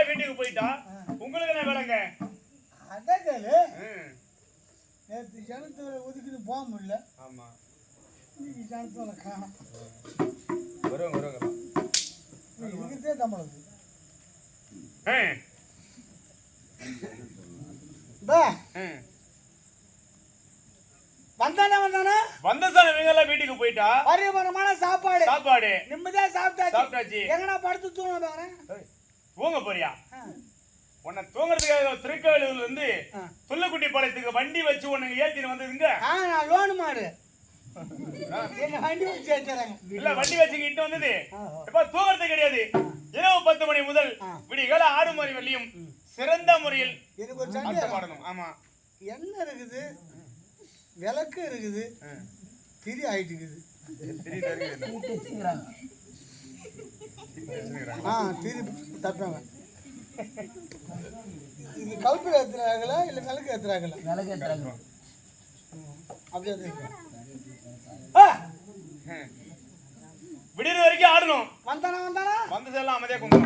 வீட்டுக்கு போயிட்டா உங்களுக்கு என்ன வேலைங்க? அதான் கேளு. நேற்று ஜனத்தோட ஒதுக்கிட்டு போக முடியல. ஆமா, இன்னைக்கு ஜனத்தோட காணும். வருவாங்க இதுக்கிட்டே தமிழுக்கு வீட்டுக்கு போயிட்டா பரிபரமான சாப்பாடு நிம்மதியா சாப்பிட்டாச்சு. எங்கனா படுத்து தூங்க தூங்க போறியா? உன்னை தூங்குறதுக்காக திருக்கோவிலூர்ல இருந்து துள்ளக்குட்டி பாளையத்துக்கு வண்டி வச்சு உனக்கு ஏத்தின்னு வந்ததுங்க. நான் லோன் மாடு வண்டி வச்சு ஏத்துறாங்க. இல்ல வண்டி வச்சுக்கிட்டு வந்தது இப்ப தூங்குறது கிடையாது. இரவு 10 மணி முதல் விடிகால 6 மணி வரையும் சிறந்த முறையில் எனக்கு ஒரு சண்டை பாடணும். ஆமா, என்ன இருக்குது, விளக்கு இருக்குது, திரி ஆயிட்டு இருக்குது. திரி தப்பாங்க. இது கல்பு ஏத்துறாங்களா இல்ல விளக்கு ஏத்துறாங்களா? விளக்கு ஏத்துறாங்க. அப்படியே விடிய வரைக்கும் ஆடணும். வந்தானா வந்து செல்லாம் அமைதியா கொண்டு